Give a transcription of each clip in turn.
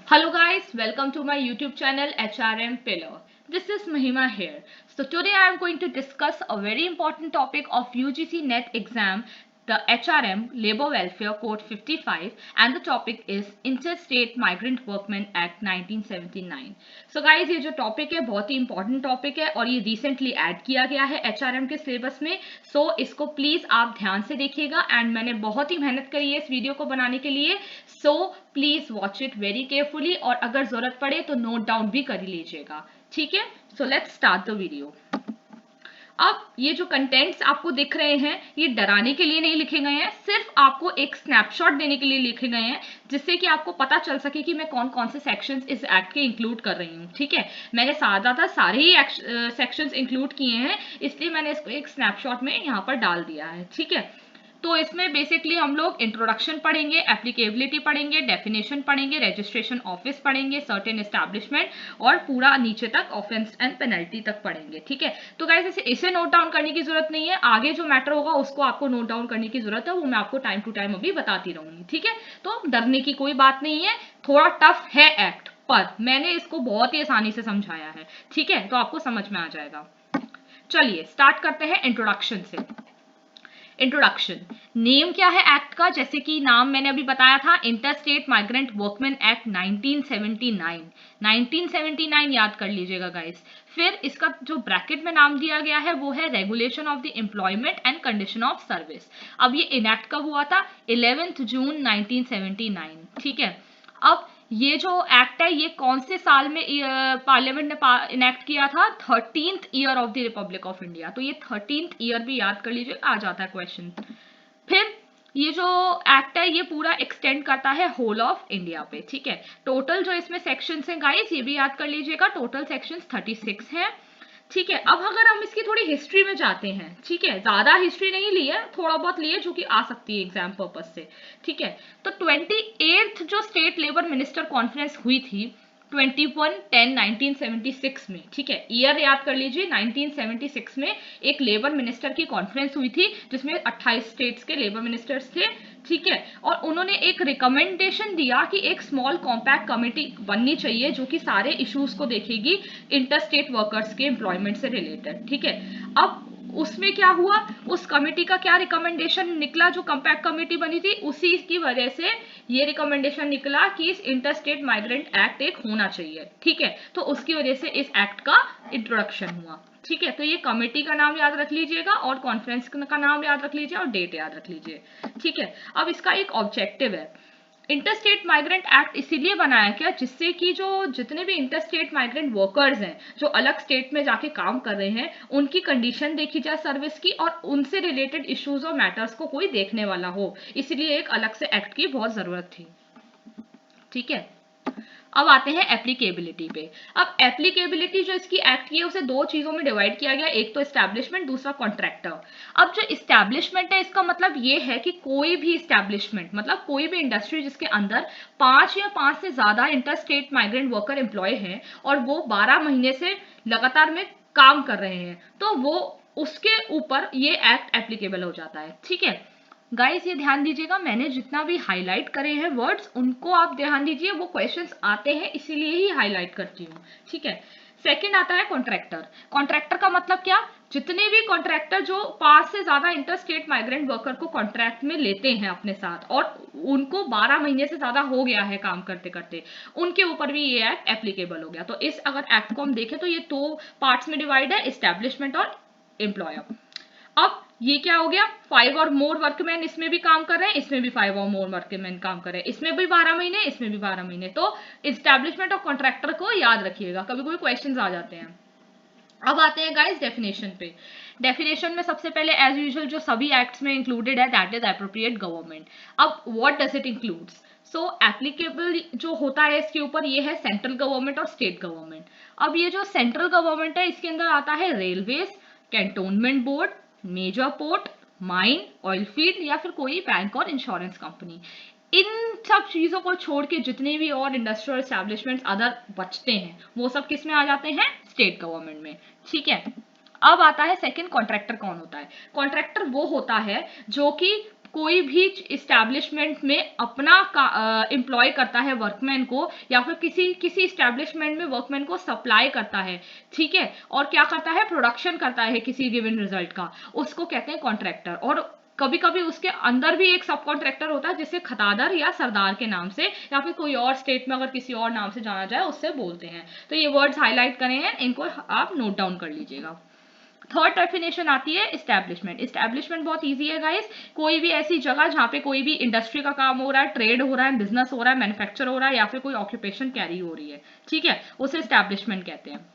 Hello guys, welcome to my YouTube channel HRM Pillar. This is Mahima here. So today I am going to discuss a very important topic of UGC NET exam, the HRM Labor Welfare Code 55, and the topic is Interstate Migrant Workmen Act 1979. So guys, ये जो topic है बहुत ही important topic है और ये recently add किया गया है HRM के सिलेबस में. सो इसको प्लीज आप ध्यान से देखिएगा एंड मैंने बहुत ही मेहनत करी है इस वीडियो को बनाने के लिए. So please watch it very carefully और अगर जरूरत पड़े तो नोट डाउन भी कर लीजिएगा. ठीक है, so let's start the video. अब ये जो कंटेंट्स आपको दिख रहे हैं ये डराने के लिए नहीं लिखे गए हैं, सिर्फ आपको एक स्नैपशॉट देने के लिए लिखे गए हैं जिससे कि आपको पता चल सके कि मैं कौन कौन से सेक्शंस इस एक्ट के इंक्लूड कर रही हूँ. ठीक है, मैंने ज्यादातर सारे ही सेक्शंस इंक्लूड किए हैं इसलिए मैंने इसको एक स्नैपशॉट में यहाँ पर डाल दिया है. ठीक है, तो इसमें बेसिकली हम लोग इंट्रोडक्शन पढ़ेंगे, एप्लीकेबिलिटी पढ़ेंगे, डेफिनेशन पढ़ेंगे, रजिस्ट्रेशन ऑफिस पढ़ेंगे, सर्टेन एस्टैब्लिशमेंट और पूरा नीचे तक ऑफेंस एंड पेनल्टी तक पढ़ेंगे. ठीक है, तो गाइस इसे नोट डाउन करने की जरूरत नहीं है, आगे जो मैटर होगा उसको आपको नोट डाउन करने की जरूरत है, वो मैं आपको टाइम टू टाइम अभी बताती रहूंगी. ठीक है, तो डरने की कोई बात नहीं है. थोड़ा टफ है एक्ट पर मैंने इसको बहुत ही आसानी से समझाया है. ठीक है, तो आपको समझ में आ जाएगा. चलिए स्टार्ट करते हैं इंट्रोडक्शन से. इंट्रोडक्शन. नेम क्या है एक्ट का, जैसे कि नाम मैंने अभी बताया था, इंटरस्टेट माइग्रेंट वर्कमैन एक्ट 1979. 1979 याद कर लीजिएगा गाइस. फिर इसका जो ब्रैकेट में नाम दिया गया है वो है regulation of the employment and condition of service. अब ये इनैक्ट कब हुआ था? 11 जून 1979. ठीक है, अब ये जो एक्ट है ये कौन से साल में पार्लियामेंट ने इनेक्ट किया था? 13th year of the Republic of India. तो ये 13th ईयर भी याद कर लीजिए, आ जाता है क्वेश्चन. फिर ये जो एक्ट है ये पूरा एक्सटेंड करता है होल ऑफ इंडिया पे. ठीक है, टोटल जो इसमें सेक्शंस हैं गाइस ये भी याद कर लीजिएगा, टोटल सेक्शंस 36 हैं. ठीक है, अब अगर हम इसकी थोड़ी हिस्ट्री में जाते हैं, ठीक है, ज्यादा हिस्ट्री नहीं ली है, थोड़ा बहुत लिए जो कि आ सकती है एग्जाम पर्पज से. ठीक है, तो 28th जो स्टेट लेबर मिनिस्टर कॉन्फ्रेंस हुई थी 21/10/1976 में. ठीक है, ईयर याद कर लीजिए, 1976 में एक लेबर मिनिस्टर की कॉन्फ्रेंस हुई थी जिसमें 28 स्टेट्स के लेबर मिनिस्टर्स थे. ठीक है, और उन्होंने एक रिकमेंडेशन दिया कि एक स्मॉल कॉम्पैक्ट कमेटी बननी चाहिए जो कि सारे इश्यूज को देखेगी इंटरस्टेट वर्कर्स के एम्प्लॉयमेंट से रिलेटेड. ठीक है, अब उसमें क्या हुआ, उस कमेटी का क्या रिकमेंडेशन निकला, जो कॉम्पैक्ट कमेटी बनी थी उसी की वजह से ये रिकमेंडेशन निकला कि इस इंटरस्टेट माइग्रेंट एक्ट एक होना चाहिए. ठीक है, तो उसकी वजह से इस एक्ट का इंट्रोडक्शन हुआ. ठीक है, तो ये कमेटी का नाम याद रख लीजिएगा और कॉन्फ्रेंस का नाम याद रख लीजिए और डेट याद रख लीजिए. ठीक है, अब इसका एक ऑब्जेक्टिव है. इंटरस्टेट माइग्रेंट एक्ट इसीलिए बनाया गया जिससे कि जो जितने भी इंटरस्टेट माइग्रेंट वर्कर्स हैं जो अलग स्टेट में जाके काम कर रहे हैं उनकी कंडीशन देखी जाए सर्विस की और उनसे रिलेटेड इश्यूज और मैटर्स को कोई देखने वाला हो, इसलिए एक अलग से एक्ट की बहुत जरूरत थी. ठीक है, अब आते हैं एप्लीकेबिलिटी पे. अब एप्लीकेबिलिटी जो इसकी एक्ट की है उसे दो चीजों में डिवाइड किया गया, एक तो एस्टैब्लिशमेंट, दूसरा कॉन्ट्रैक्टर. अब जो एस्टैब्लिशमेंट है इसका मतलब ये है कि कोई भी एस्टैब्लिशमेंट मतलब कोई भी इंडस्ट्री जिसके अंदर 5 या 5 से ज्यादा इंटरस्टेट माइग्रेंट वर्कर एम्प्लॉय हैं और वो 12 महीने से लगातार में काम कर रहे हैं तो वो उसके ऊपर ये एक्ट एप्लीकेबल हो जाता है. ठीक है गाइस, ये ध्यान दीजिएगा, मैंने जितना भी हाईलाइट करे हैं वर्ड्स उनको आप ध्यान दीजिए, वो क्वेश्चंस आते हैं इसीलिए ही हाईलाइट करती हूँ. ठीक है, सेकंड आता है कॉन्ट्रैक्टर. कॉन्ट्रैक्टर का मतलब क्या? जितने भी कॉन्ट्रैक्टर जो 5 से ज्यादा इंटरस्टेट माइग्रेंट वर्कर को कॉन्ट्रैक्ट में लेते हैं अपने साथ और उनको 12 महीने से ज्यादा हो गया है काम करते करते, उनके ऊपर भी ये एक्ट एप्लीकेबल हो गया. तो इस अगर एक्ट को हम देखें तो ये दो पार्ट्स में डिवाइड है, एस्टैब्लिशमेंट और एम्प्लॉयर. अब ये क्या हो गया, 5 और मोर वर्कमैन इसमें भी काम कर रहे हैं, इसमें भी 5 और मोर वर्कमैन काम कर रहे हैं, इसमें भी 12 महीने, इसमें भी 12 महीने. तो एस्टैब्लिशमेंट और कॉन्ट्रैक्टर को याद रखिएगा, कभी कोई क्वेश्चंस आ जाते हैं. अब आते हैं गाइस डेफिनेशन पे. डेफिनेशन में सबसे पहले एज यूजुअल जो सभी एक्ट्स में इंक्लूडेड है दैट इज एप्रोप्रिएट गवर्नमेंट. अब what does it includes? So applicable जो होता है इसके ऊपर ये है सेंट्रल गवर्नमेंट और स्टेट गवर्नमेंट. अब ये जो सेंट्रल गवर्नमेंट है इसके अंदर आता है railways, cantonment board, major port, mine, oil field या फिर कोई बैंक और इंश्योरेंस कंपनी. इन सब चीजों को छोड़ के जितने भी और इंडस्ट्रियल एस्टैब्लिशमेंट्स अदर बचते हैं वो सब किस में आ जाते हैं? स्टेट गवर्नमेंट में. ठीक है, अब आता है सेकंड, कॉन्ट्रैक्टर कौन होता है? कॉन्ट्रैक्टर वो होता है जो कि कोई भी इस्टेब्लिशमेंट में अपना एम्प्लॉय करता है वर्कमैन को, या फिर किसी किसी इस्टेब्लिशमेंट में वर्कमैन को सप्लाई करता है, ठीक है, और क्या करता है, प्रोडक्शन करता है किसी गिवन रिजल्ट का, उसको कहते हैं कॉन्ट्रैक्टर। और कभी कभी उसके अंदर भी एक सब कॉन्ट्रैक्टर होता है जिसे खतादर या सरदार के नाम से, या फिर कोई और स्टेट में अगर किसी और नाम से जाना जाए उससे बोलते हैं। तो ये वर्ड्स हाईलाइट करे हैं, इनको आप नोट डाउन कर लीजिएगा। थर्ड डेफिनेशन आती है इस्टेब्लिशमेंट। इस्टेब्लिशमेंट बहुत इजी है गाइस, कोई भी ऐसी जगह जहाँ पे कोई भी इंडस्ट्री का काम हो रहा है, ट्रेड हो रहा है, बिजनेस हो रहा है, मैन्युफैक्चर हो रहा है, या फिर कोई ऑक्यूपेशन कैरी हो रही है, ठीक है, उसे इस्टेब्लिशमेंट कहते हैं।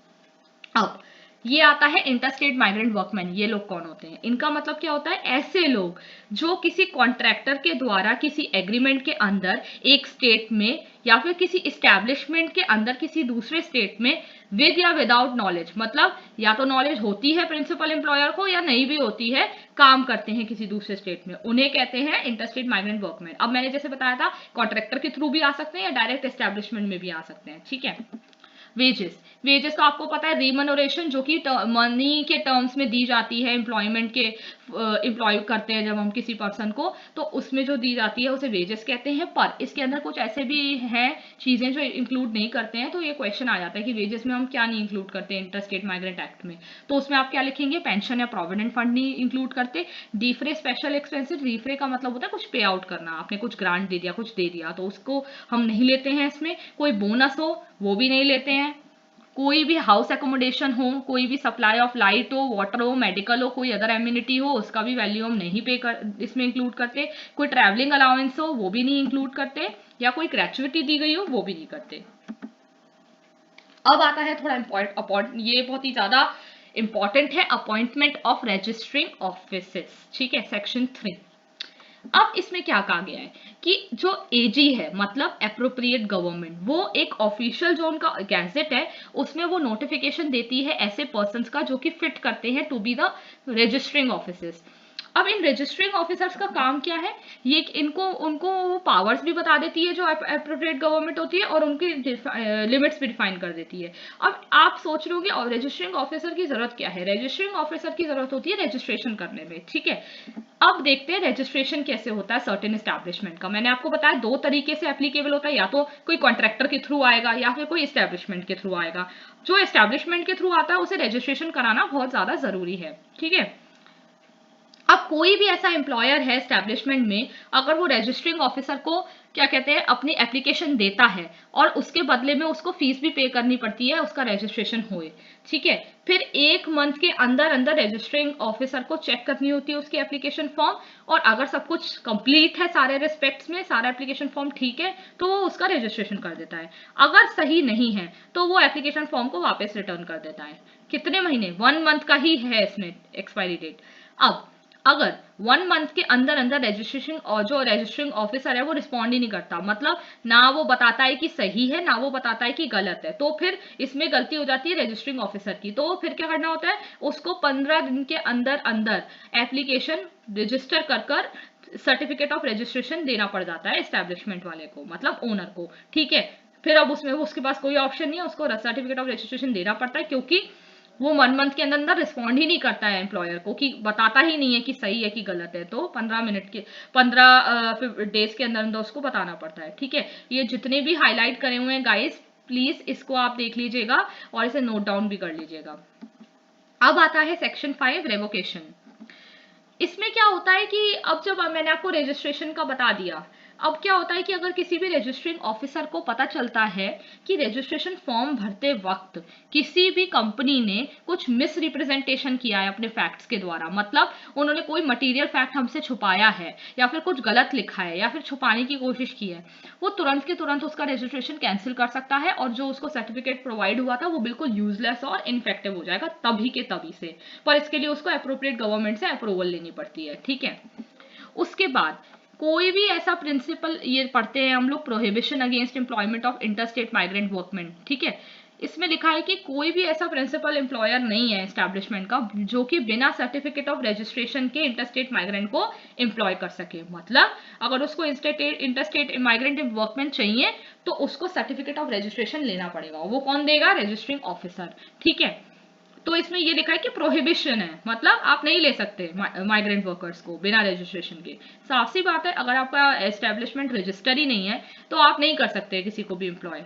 अब ये आता है इंटरस्टेट माइग्रेंट वर्कमैन। ये लोग कौन होते हैं, इनका मतलब क्या होता है, ऐसे लोग जो किसी कॉन्ट्रैक्टर के द्वारा किसी एग्रीमेंट के अंदर एक स्टेट में या फिर किसी इस्टेब्लिशमेंट के अंदर किसी दूसरे स्टेट में विद या विदाउट नॉलेज, मतलब या तो नॉलेज होती है प्रिंसिपल एम्प्लॉयर को या नहीं भी होती है, काम करते हैं किसी दूसरे स्टेट में, उन्हें कहते हैं इंटरस्टेट माइग्रेंट वर्कमैन। अब मैंने जैसे बताया था, कॉन्ट्रैक्टर के थ्रू भी आ सकते हैं या डायरेक्ट एस्टेब्लिशमेंट में भी आ सकते हैं, ठीक है। वेजेस, वेजेस तो आपको पता है रिमनोरेशन, जो कि मनी के टर्म्स में दी जाती है एम्प्लॉयमेंट के, एम्प्लॉय करते हैं जब हम किसी पर्सन को, तो उसमें जो दी जाती है उसे वेजेस कहते हैं। पर इसके अंदर कुछ ऐसे भी हैं चीजें जो इंक्लूड नहीं करते हैं, तो ये क्वेश्चन आ जाता है कि वेजेस में हम क्या नहीं इंक्लूड करते इंटरस्टेट माइग्रेंट एक्ट में। तो उसमें आप क्या लिखेंगे, पेंशन या प्रोविडेंट फंड नहीं इंक्लूड करते। डीफ्रे स्पेशल एक्सपेंसेस, डीफ्रे का मतलब होता है कुछ पे आउट करना, आपने कुछ ग्रांट दे दिया, कुछ दे दिया, तो उसको हम नहीं लेते हैं इसमें। कोई बोनस हो वो भी नहीं लेते हैं। कोई भी हाउस एकोमोडेशन हो, कोई भी सप्लाई ऑफ लाइट हो, वाटर हो, मेडिकल हो, कोई अदर एम्यूनिटी हो, उसका भी वैल्यू हम नहीं पे कर इसमें इंक्लूड करते। कोई ट्रैवलिंग अलाउंस हो वो भी नहीं इंक्लूड करते, या कोई ग्रेचुइटी दी गई हो वो भी नहीं करते। अब आता है थोड़ा ये बहुत ही ज्यादा इंपॉर्टेंट है, अपॉइंटमेंट ऑफ रजिस्ट्रिंग ऑफिसेस, ठीक है, सेक्शन 3। अब इसमें क्या कहा गया है कि जो एजी है, मतलब अप्रोप्रिएट गवर्नमेंट, वो एक ऑफिशियल जो उनका गैजेट है उसमें वो नोटिफिकेशन देती है ऐसे पर्संस का जो कि फिट करते हैं to be the registering officers. अब इन रजिस्ट्रिंग ऑफिसर्स का काम क्या है, ये इनको उनको पावर्स भी बता देती है जो अप्रोप्रिएट गवर्नमेंट होती है, और उनकी लिमिट्स भी डिफाइन कर देती है। अब आप सोच रहे होंगे और रजिस्ट्रिंग ऑफिसर की जरूरत क्या है, रजिस्ट्रिंग ऑफिसर की जरूरत होती है रजिस्ट्रेशन करने में, ठीक है। अब देखते हैं रजिस्ट्रेशन कैसे होता है सर्टेन एस्टैब्लिशमेंट का। मैंने आपको बताया दो तरीके से एप्लीकेबल होता है, या तो कोई कॉन्ट्रैक्टर के थ्रू आएगा या फिर कोई एस्टैब्लिशमेंट के थ्रू आएगा। जो एस्टैब्लिशमेंट के थ्रू आता है उसे रजिस्ट्रेशन कराना बहुत ज्यादा जरूरी है, ठीक है। अब कोई भी ऐसा एम्प्लॉयर है एस्टैब्लिशमेंट में, अगर वो रजिस्ट्रिंग ऑफिसर को क्या कहते हैं अपनी एप्लीकेशन देता है और उसके बदले में उसको फीस भी पे करनी पड़ती है उसका रजिस्ट्रेशन होए, ठीक है, फिर 1 मंथ के अंदर अंदर रजिस्ट्रिंग ऑफिसर को चेक करनी होती है उसकी एप्लीकेशन फॉर्म, और अगर सब कुछ कंप्लीट है सारे रिस्पेक्ट्स में, सारा एप्लीकेशन फॉर्म ठीक है, तो वो उसका रजिस्ट्रेशन कर देता है। अगर सही नहीं है तो वो एप्लीकेशन फॉर्म को वापस रिटर्न कर देता है। कितने महीने, 1 मंथ का ही है इसमें एक्सपायरी डेट। अब अगर 1 मंथ के अंदर अंदर रजिस्ट्रेशन और जो रजिस्ट्रिंग ऑफिसर है वो रिस्पॉन्ड ही नहीं करता, मतलब ना वो बताता है कि सही है ना वो बताता है कि गलत है, तो फिर इसमें गलती हो जाती है रजिस्ट्रिंग ऑफिसर की। तो फिर क्या करना होता है, उसको 15 दिन के अंदर अंदर एप्लीकेशन रजिस्टर कर कर सर्टिफिकेट ऑफ रजिस्ट्रेशन देना पड़ जाता है एस्टैब्लिशमेंट वाले को, मतलब ओनर को, ठीक है। फिर अब उसमें उसके पास कोई ऑप्शन नहीं है, उसको सर्टिफिकेट ऑफ रजिस्ट्रेशन देना पड़ता है, क्योंकि वो 1 मंथ के अंदर अंदर रिस्पॉन्ड ही नहीं करता है एम्प्लॉयर को, कि बताता ही नहीं है कि सही है कि गलत है, तो 15 डेज के अंदर अंदर उसको बताना पड़ता है, ठीक है। ये जितने भी हाईलाइट करे हुए हैं गाइस, प्लीज इसको आप देख लीजिएगा और इसे नोट डाउन भी कर लीजिएगा। अब आता है सेक्शन 5 रेवोकेशन। इसमें क्या होता है कि अब जब मैंने आपको रजिस्ट्रेशन का बता दिया, अब क्या होता है कि अगर किसी भी रजिस्ट्रिंग ऑफिसर को पता चलता है कि रजिस्ट्रेशन फॉर्म भरते वक्त किसी भी कंपनी ने कुछ मिस रिप्रेजेंटेशन किया है अपने फैक्ट्स के द्वारा, मतलब उन्होंने कोई मटेरियल फैक्ट हमसे छुपाया है या फिर कुछ गलत लिखा है या फिर छुपाने की कोशिश की है, वो तुरंत के तुरंत उसका रजिस्ट्रेशन कैंसिल कर सकता है, और जो उसको सर्टिफिकेट प्रोवाइड हुआ था वो बिल्कुल यूजलेस और इनफेक्टिव हो जाएगा तभी के तभी से। पर इसके लिए उसको अप्रोप्रिएट गवर्नमेंट से अप्रूवल लेनी पड़ती है, ठीक है। उसके बाद कोई भी ऐसा प्रिंसिपल, ये पढ़ते हैं हम लोग, prohibition against employment of interstate migrant workman, ठीक है। इसमें लिखा है कि कोई भी ऐसा प्रिंसिपल एम्प्लॉयर नहीं है एस्टैब्लिशमेंट का जो कि बिना सर्टिफिकेट ऑफ रजिस्ट्रेशन के इंटरस्टेट माइग्रेंट को एम्प्लॉय कर सके, मतलब अगर उसको इंटरस्टेट माइग्रेंट वर्कमैन चाहिए तो उसको सर्टिफिकेट ऑफ रजिस्ट्रेशन लेना पड़ेगा। वो कौन देगा, रजिस्ट्रिंग ऑफिसर, ठीक है। तो इसमें ये लिखा है कि प्रोहिबिशन है, मतलब आप नहीं ले सकते माइग्रेंट वर्कर्स को बिना रजिस्ट्रेशन के। साफ सी बात है, अगर आपका एस्टेब्लिशमेंट रजिस्टर ही नहीं है तो आप नहीं कर सकते किसी को भी एम्प्लॉय।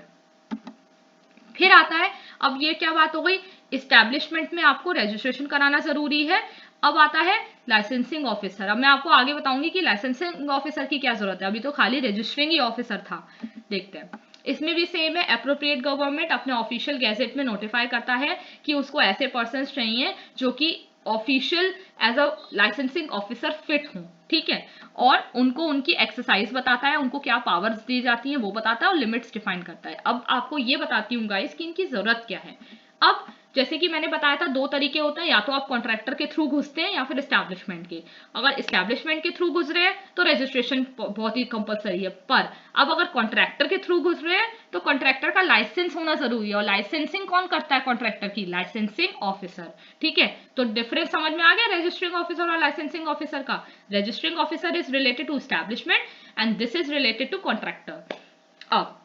फिर आता है, अब ये क्या बात हो गई, इस्टेब्लिशमेंट में आपको रजिस्ट्रेशन कराना जरूरी है। अब आता है लाइसेंसिंग ऑफिसर। अब मैं आपको आगे बताऊंगी कि लाइसेंसिंग ऑफिसर की क्या जरूरत है, अभी तो खाली रजिस्टरिंग ही ऑफिसर था। देखते हैं, इसमें भी सेम है, अप्रोप्रिएट गवर्नमेंट अपने ऑफिशियल गैजेट में नोटिफाई करता है कि उसको ऐसे पर्सन चाहिए जो कि official as a licensing officer fit हो, ठीक है, और उनको उनकी एक्सरसाइज बताता है, उनको क्या पावर्स दी जाती हैं वो बताता है, और लिमिट्स डिफाइन करता है। अब आपको ये बताती हूँ गाइस कि इनकी जरूरत क्या है। अब जैसे कि मैंने बताया था, दो तरीके होते हैं, या तो आप कॉन्ट्रैक्टर के थ्रू घुसते हैं या फिर एस्टैब्लिशमेंट के। अगर एस्टैब्लिशमेंट के थ्रू घुस रहे हैं तो रजिस्ट्रेशन बहुत ही कंपलसरी है, पर अब अगर कॉन्ट्रैक्टर के थ्रू घुस रहे हैं तो कॉन्ट्रैक्टर का लाइसेंस होना जरूरी है, और लाइसेंसिंग कौन करता है कॉन्ट्रैक्टर की, लाइसेंसिंग ऑफिसर, ठीक है। तो डिफरेंस समझ में आ गया रजिस्टरिंग ऑफिसर और लाइसेंसिंग ऑफिसर का। Registering officer is related to establishment and this is related to contractor. अब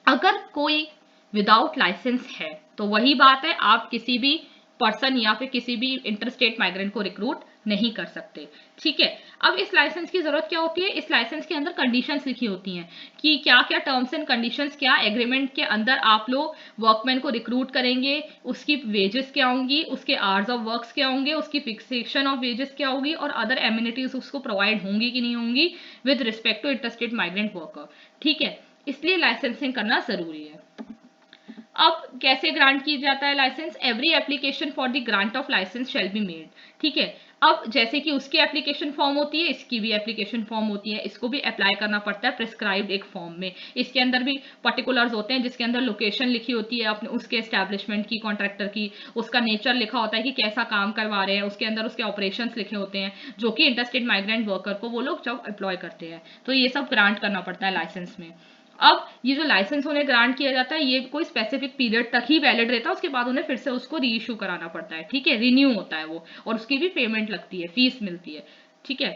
अगर कोई विदाउट लाइसेंस है तो वही बात है, आप किसी भी पर्सन या फिर किसी भी इंटरस्टेट माइग्रेंट को रिक्रूट नहीं कर सकते, ठीक है। अब इस लाइसेंस की जरूरत क्या होती है, इस लाइसेंस के अंदर कंडीशंस लिखी होती हैं कि क्या क्या टर्म्स एंड कंडीशंस, क्या एग्रीमेंट के अंदर आप लोग वर्कमैन को रिक्रूट करेंगे, उसकी वेजेस क्या होंगी, उसके आवर्स ऑफ वर्क्स क्या होंगे, उसकी फिक्सेशन ऑफ वेजेस क्या होगी, और अदर एमिनिटीज उसको प्रोवाइड होंगी कि नहीं होंगी with respect to interstate migrant worker, ठीक है। इसलिए लाइसेंसिंग करना जरूरी है। अब कैसे ग्रांट की जाता है licence, every application for the grant of licence shall be made, ठीक है। अब जैसे कि उसकी एप्लीकेशन फॉर्म होती है, इसकी भी एप्लीकेशन फॉर्म होती है, इसको भी अप्लाई करना पड़ता है प्रिस्क्राइब्ड एक फॉर्म में। इसके अंदर भी पर्टिकुलर्स होते हैं जिसके अंदर लोकेशन लिखी होती है अपने उसके एस्टैब्लिशमेंट की, कॉन्ट्रैक्टर की, उसका नेचर लिखा होता है कि कैसा काम करवा रहे हैं, उसके अंदर उसके ऑपरेशंस लिखे होते हैं जो कि इंटरस्टेट माइग्रेंट वर्कर को वो लोग जब एम्प्लॉय करते हैं, तो ये सब ग्रांट करना पड़ता है लाइसेंस में। अब ये जो लाइसेंस उन्हें ग्रांट किया जाता है ये कोई स्पेसिफिक पीरियड तक ही वैलिड रहता है, उसके बाद उन्हें फिर से उसको री इशू कराना पड़ता है, ठीक है, रिन्यू होता है वो, और उसकी भी पेमेंट लगती है, फीस मिलती है, ठीक है।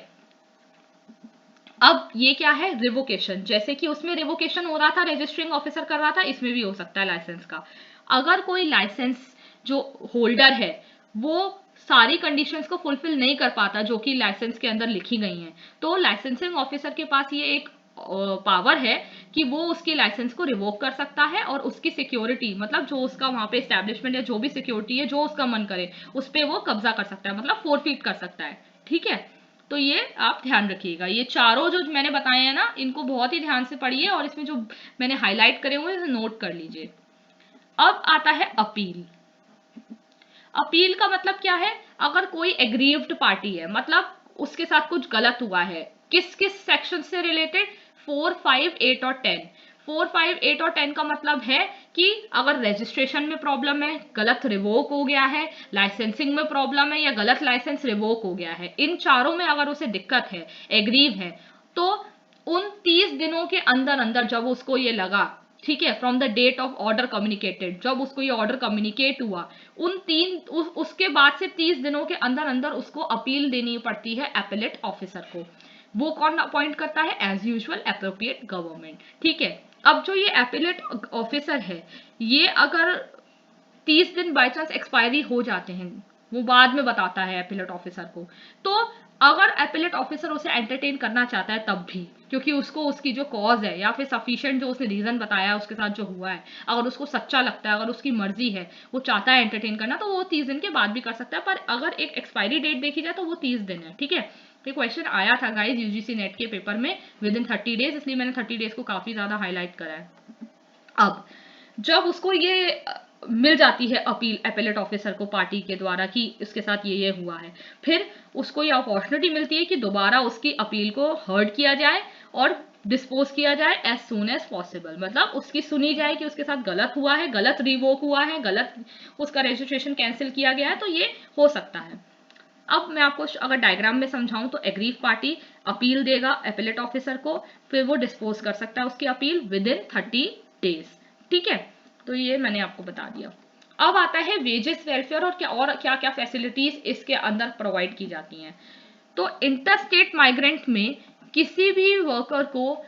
अब ये क्या है, रिवोकेशन, जैसे कि उसमें रिवोकेशन हो रहा था, रजिस्टरिंग ऑफिसर कर रहा था, इसमें भी हो सकता है लाइसेंस का। अगर कोई लाइसेंस जो होल्डर है वो सारी कंडीशंस को फुलफिल नहीं कर पाता जो कि लाइसेंस के अंदर लिखी गई हैं, तो लाइसेंसिंग ऑफिसर के पास ये एक पावर है कि वो उसकी लाइसेंस को रिवोक कर सकता है, और उसकी सिक्योरिटी, मतलब जो उसका वहां पे एस्टैब्लिशमेंट या जो भी सिक्योरिटी है जो उसका मन करे उस पर वो कब्जा कर सकता है, मतलब फोरफीट कर सकता है, ठीक है। तो ये आप ध्यान रखिएगा, ये चारों जो मैंने बताए हैं ना इनको बहुत ही ध्यान से पढ़िए, और इसमें जो मैंने हाईलाइट करे हुए हैं नोट कर लीजिए। अब आता है अपील। अपील का मतलब क्या है, अगर कोई एग्रीव्ड पार्टी है, मतलब उसके साथ कुछ गलत हुआ है, किस किस सेक्शन से रिलेटेड, 4, 5, 8 और 10। 4, 5, 8 और 10 का मतलब है कि अगर रजिस्ट्रेशन में प्रॉब्लम है, गलत रिवोक हो गया है, लाइसेंसिंग में प्रॉब्लम है या गलत लाइसेंस रिवोक हो गया है, इन चारों में अगर उसे दिक्कत है, एग्रीव है, तो उन 30 दिनों के अंदर अंदर जब उसको ये लगा, ठीक है, from the date of order communicated, जब उसको ये ऑर्डर कम्युनिकेट हुआ, उसके बाद से 30 दिनों के अंदर अंदर उसको अपील देनी पड़ती है एपेलेट ऑफिसर को। वो कौन अपॉइंट करता है, एज यूजुअल एप्रोप्रिएट गवर्नमेंट, ठीक है। अब जो ये एपेलेट ऑफिसर है, ये अगर 30 दिन बाई चांस एक्सपायरी हो जाते हैं, वो बाद में बताता है एपिलेट ऑफिसर को, तो अगर एपिलेट ऑफिसर उसे एंटरटेन करना चाहता है तब भी, क्योंकि उसको उसकी जो कॉज है या फिर सफिशिएंट जो उसने रीजन बताया है उसके साथ जो हुआ है, अगर उसको सच्चा लगता है, अगर उसकी मर्जी है, वो चाहता है एंटरटेन करना, तो वो 30 दिन के बाद भी कर सकता है। पर अगर एक एक्सपायरी डेट देखी जाए तो वो 30 दिन है, ठीक है। ये क्वेश्चन आया था गाइज यूजीसी नेट के पेपर में विद इन 30 डेज, इसलिए मैंने 30 डेज को काफी ज्यादा हाईलाइट करा है। अब जब उसको ये मिल जाती है अपील एपेलेट ऑफिसर को पार्टी के द्वारा कि इसके साथ ये हुआ है, फिर उसको ये अपॉर्चुनिटी मिलती है कि दोबारा उसकी अपील को हर्ड किया जाए और डिस्पोज किया जाए एज सून एज पॉसिबल, मतलब उसकी सुनी जाए कि उसके साथ गलत हुआ है, गलत रिवोक हुआ है, गलत उसका रजिस्ट्रेशन कैंसिल किया गया है, तो ये हो सकता है। अब मैं आपको अगर डायग्राम में समझाऊं तो एग्रीव पार्टी अपील देगा एपेलेट ऑफिसर को, फिर वो डिस्पोज कर सकता है उसकी अपील विद इन 30 डेज, ठीक है। तो ये मैंने आपको बता दिया। अब आता है वेजेस वेलफेयर और क्या क्या फैसिलिटीज इसके अंदर प्रोवाइड की जाती हैं। तो इंटरस्टेट माइग्रेंट में किसी भी वर्कर को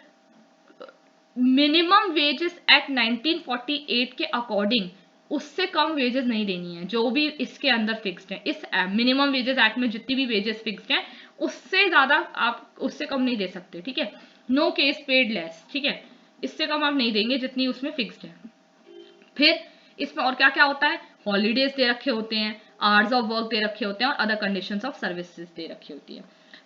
मिनिमम वेजेस एक्ट 1948 के अकॉर्डिंग उससे कम वेजेस नहीं देनी है, जो भी इसके अंदर फिक्स्ड है। इस मिनिमम वेजेस एक्ट में जितनी भी वेजेस फिक्स्ड है उससे ज्यादा आप उससे कम नहीं दे सकते, ठीक है। नो केस पेड लेस, ठीक है, इससे कम आप नहीं देंगे जितनी उसमें फिक्स्ड है। फिर इसमें और क्या क्या होता है, हॉलीडेज दे रखे होते हैं, आवर्स ऑफ वर्क दे रखे होते हैं और अदर कंडीशंस ऑफ सर्विसेज दे रखी होती है।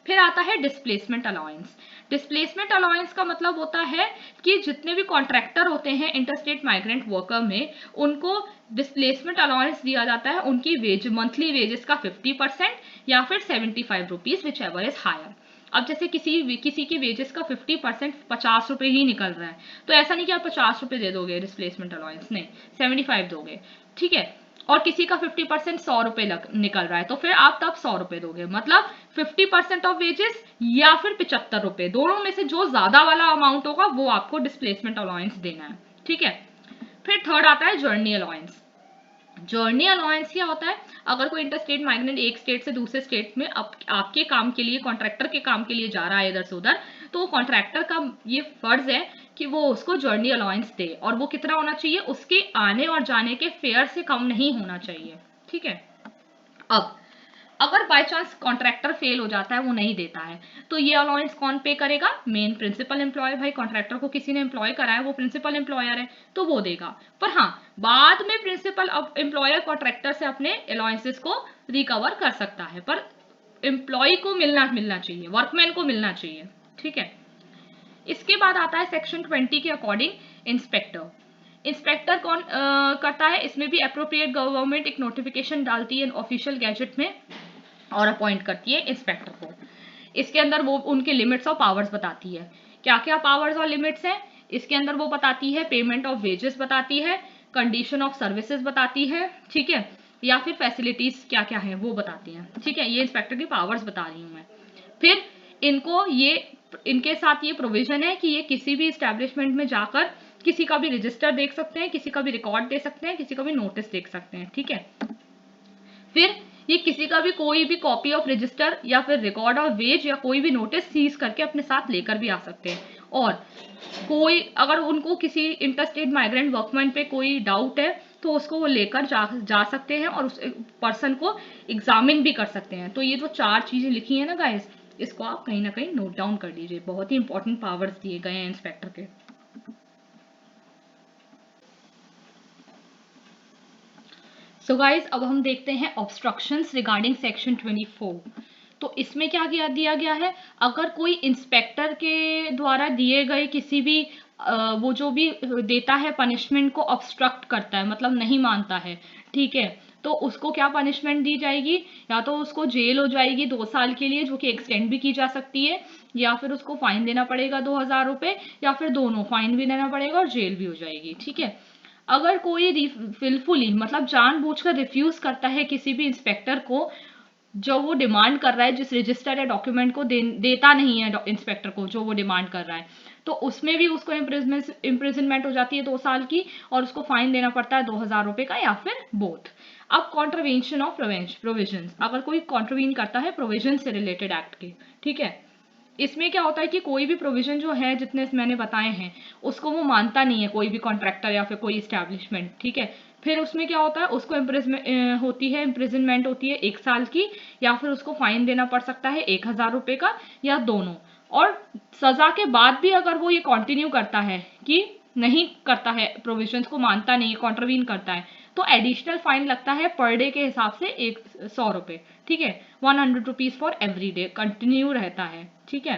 फिर आता है डिस्प्लेसमेंट अलाउंस। डिस्प्लेसमेंट अलाउंस का मतलब होता है कि जितने भी कॉन्ट्रैक्टर होते हैं इंटरस्टेट माइग्रेंट वर्कर में, उनको डिस्प्लेसमेंट अलाउंस दिया जाता है उनकी वेज मंथली वेजेस का 50% या फिर 75 rupees whichever is higher. अब जैसे किसी के वेजेस का 50% 50 रुपए ही निकल रहा है, तो ऐसा नहीं कि आप 50 रुपए दे दोगे डिस्प्लेसमेंट अलाउंस, नहीं 75 दोगे, ठीक है। और किसी का 50% 100 रुपए निकल रहा है, तो फिर आप तब 100 रुपए दोगे, मतलब 50% ऑफ वेजेस या फिर 75 रुपए, दोनों में से जो ज्यादा वाला अमाउंट होगा वो आपको डिस्प्लेसमेंट अलाउंस देना है, ठीक है। फिर थर्ड आता है जर्नी अलाउंस। जर्नी अलाउंस क्या होता है, अगर कोई इंटरस्टेट माइग्रेंट एक स्टेट से दूसरे स्टेट में आपके काम के लिए, कॉन्ट्रैक्टर के काम के लिए जा रहा है इधर से उधर, तो कॉन्ट्रैक्टर का ये फर्ज है कि वो उसको जर्नी अलाउंस दे, और वो कितना होना चाहिए, उसके आने और जाने के फेयर से कम नहीं होना चाहिए, ठीक है। अब अगर बाय चांस कॉन्ट्रैक्टर फेल हो जाता है, वो नहीं देता है, तो ये अलाउंस कौन पे करेगा, मेन प्रिंसिपल एम्प्लॉयर। भाई कॉन्ट्रैक्टर को किसी ने एम्प्लॉय करा है, वो प्रिंसिपल एम्प्लॉयर है, तो वो देगा। पर हाँ, बाद में प्रिंसिपल अब एम्प्लॉयर कॉन्ट्रैक्टर से अपने अलाउंसेस को रिकवर कर सकता है, पर एम्प्लॉय को मिलना चाहिए, वर्कमैन को मिलना चाहिए, ठीक है। इसके बाद आता है सेक्शन 20 के अकॉर्डिंग इंस्पेक्टर। इंस्पेक्टर कौन करता है, इसमें भी अप्रोप्रिएट गवर्नमेंट एक नोटिफिकेशन डालती है ऑफिशियल गैजेट में और अपॉइंट करती है इंस्पेक्टर को। इसके अंदर वो उनके लिमिट्स और पावर्स बताती है। क्या क्या पावर्स और लिमिट्स हैं इसके अंदर, वो बताती है पेमेंट ऑफ वेजेस बताती है, कंडीशन ऑफ सर्विसेज बताती है, ठीक है, या फिर फैसिलिटीज क्या क्या है वो बताती है, ठीक है। ये इंस्पेक्टर की पावर्स बता रही हूँ मैं। फिर इनके साथ ये प्रोविजन है कि ये किसी भी स्टैब्लिशमेंट में जाकर किसी का भी रजिस्टर देख सकते हैं, किसी का भी रिकॉर्ड दे सकते हैं, किसी का भी नोटिस देख सकते हैं, ठीक है। फिर ये किसी का भी कोई भी कॉपी ऑफ रजिस्टर या फिर रिकॉर्ड ऑफ वेज या कोई भी नोटिस सीज करके अपने साथ लेकर भी आ सकते हैं। और कोई अगर उनको किसी इंटरस्टेट माइग्रेंट वर्कमैन पे कोई डाउट है तो उसको वो लेकर जा सकते हैं और उस पर्सन को एग्जामिन भी कर सकते हैं। तो ये जो 4 चीजें लिखी है ना गाइस, इसको आप कहीं ना कहीं नोट डाउन कर लीजिए, बहुत ही इंपॉर्टेंट पावर्स दिए गए हैं इंस्पेक्टर के। सो गाइज अब हम देखते हैं ऑब्स्ट्रक्शंस रिगार्डिंग सेक्शन 24। तो इसमें क्या दिया गया है, अगर कोई इंस्पेक्टर के द्वारा दिए गए किसी भी वो जो भी देता है पनिशमेंट को ऑब्स्ट्रक्ट करता है, मतलब नहीं मानता है, ठीक है, तो उसको क्या पनिशमेंट दी जाएगी, या तो उसको जेल हो जाएगी 2 साल के लिए, जो कि एक्सटेंड भी की जा सकती है, या फिर उसको फाइन देना पड़ेगा 2000 रुपए, या फिर दोनों, फाइन भी देना पड़ेगा और जेल भी हो जाएगी, ठीक है। अगर कोई विलफुली मतलब जानबूझकर रिफ्यूज करता है किसी भी इंस्पेक्टर को जो वो डिमांड कर रहा है, जिस रजिस्टर या डॉक्यूमेंट को देता नहीं है इंस्पेक्टर को जो वो डिमांड कर रहा है, तो उसमें भी उसको इम्प्रिजनमेंट हो जाती है 2 साल की, और उसको फाइन देना पड़ता है 2000 रुपए का, या फिर बोथ। अब कॉन्ट्रवेंशन ऑफ प्रोविजन, अगर कोई कॉन्ट्रवीन करता है प्रोविजन से रिलेटेड एक्ट के, ठीक है, इसमें क्या होता है कि कोई भी प्रोविजन जो है जितने मैंने बताए हैं उसको वो मानता नहीं है, कोई भी कॉन्ट्रैक्टर या फिर कोई इस्टेब्लिशमेंट, ठीक है, फिर उसमें क्या होता है, उसको इम्प्रिजनमेंट होती है 1 साल की, या फिर उसको फाइन देना पड़ सकता है 1000 रुपए का, या दोनों। और सजा के बाद भी अगर वो ये कंटिन्यू करता है कि नहीं करता है, प्रोविजंस को मानता नहीं, कॉन्ट्रवीन करता है, तो एडिशनल फाइन लगता है पर डे के हिसाब से 100 रुपए, ठीक है, 100 rupees for every day, continue रहता है, ठीक है।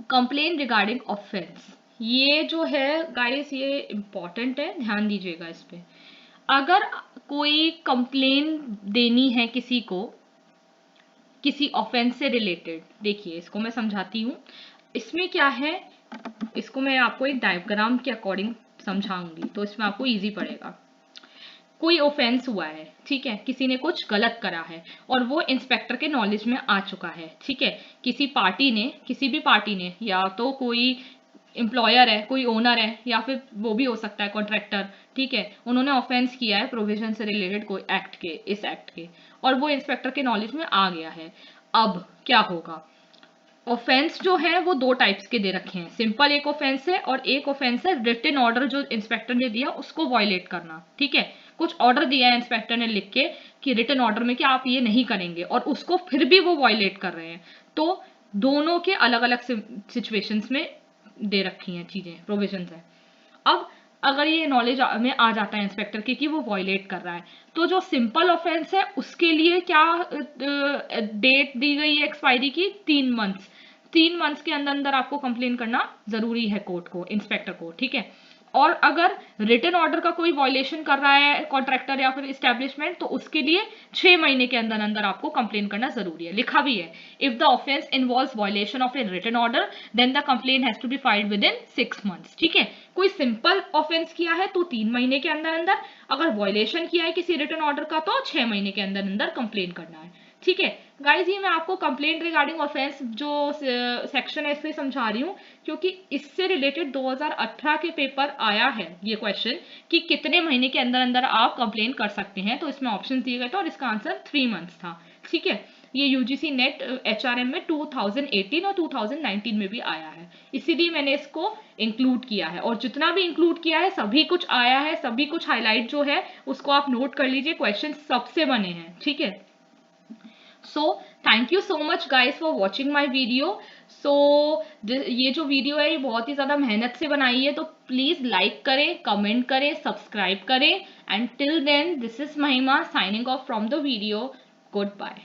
कंप्लेन रिगार्डिंग ऑफेंस, ये जो है गाइस ये इंपॉर्टेंट है, ध्यान दीजिएगा इस पे। अगर कोई कंप्लेन देनी है किसी को किसी ऑफेंस से रिलेटेड, देखिए इसको मैं समझाती हूँ। इसमें क्या है, इसको मैं आपको एक डायग्राम के अकॉर्डिंग समझाऊंगी, तो इसमें आपको इजी पड़ेगा। कोई ऑफेंस हुआ है, ठीक है, किसी ने कुछ गलत करा है और वो इंस्पेक्टर के नॉलेज में आ चुका है, ठीक है, किसी भी पार्टी ने, या तो कोई एम्प्लॉयर है, कोई ओनर है, या फिर वो भी हो सकता है कॉन्ट्रैक्टर, ठीक है, उन्होंने ऑफेंस किया है प्रोविजन से रिलेटेड कोई एक्ट के, इस एक्ट के, और वो इंस्पेक्टर के नॉलेज में आ गया है। अब क्या होगा, ऑफेंस जो है वो दो टाइप्स के दे रखे हैं, सिंपल एक ऑफेंस है और एक ऑफेंस है रिटन ऑर्डर जो इंस्पेक्टर ने दिया उसको वायलेट करना। ठीक है, कुछ ऑर्डर दिया है इंस्पेक्टर ने लिख के कि रिटन ऑर्डर में कि आप ये नहीं करेंगे और उसको फिर भी वो वायलेट कर रहे हैं, तो दोनों के अलग अलग सिचुएशंस में दे रखी हैं चीजें, प्रोविजंस है। अब अगर ये नॉलेज में आ जाता है इंस्पेक्टर के कि वो वॉयलेट कर रहा है, तो जो सिंपल ऑफेंस है उसके लिए क्या डेट दी गई है एक्सपायरी की, 3 मंथ्स। 3 मंथ्स के अंदर अंदर आपको कंप्लेन करना जरूरी है कोर्ट को, इंस्पेक्टर को। ठीक है, और अगर रिटन ऑर्डर का कोई वॉयलेशन कर रहा है कॉन्ट्रैक्टर या फिर इस्टेब्लिशमेंट, तो उसके लिए 6 महीने के अंदर अंदर आपको कंप्लेन करना जरूरी है। लिखा भी है, if the offence involves violation of a written order then the complaint has to be filed within 6 months. ठीक है, कोई सिंपल ऑफेंस किया है तो 3 महीने के अंदर अंदर, अगर वॉयलेशन किया है किसी रिटन ऑर्डर का तो 6 महीने के अंदर अंदर कंप्लेन करना है। ठीक है गाइज, ये मैं आपको कंप्लेंट रिगार्डिंग ऑफेंस जो सेक्शन है इसलिए समझा रही हूँ क्योंकि इससे रिलेटेड 2018 के पेपर आया है ये क्वेश्चन कि कितने महीने के अंदर अंदर आप कंप्लेन कर सकते हैं, तो इसमें ऑप्शन दिए गए थे और इसका आंसर 3 मंथ्स था। ठीक है, ये यूजीसी नेट एचआरएम में 2018 और 2019 में भी आया है, इसीलिए मैंने इसको इंक्लूड किया है। और जितना भी इंक्लूड किया है सभी कुछ आया है, सभी कुछ हाईलाइट जो है उसको आप नोट कर लीजिए, क्वेश्चन सबसे बने हैं। ठीक है, so thank you so much guys for watching my video. So ये जो वीडियो है ये बहुत ही ज़्यादा मेहनत से बनाई है, तो प्लीज़ लाइक करें, कमेंट करें, सब्सक्राइब करें, and till then this is Mahima signing off from the video. Good bye.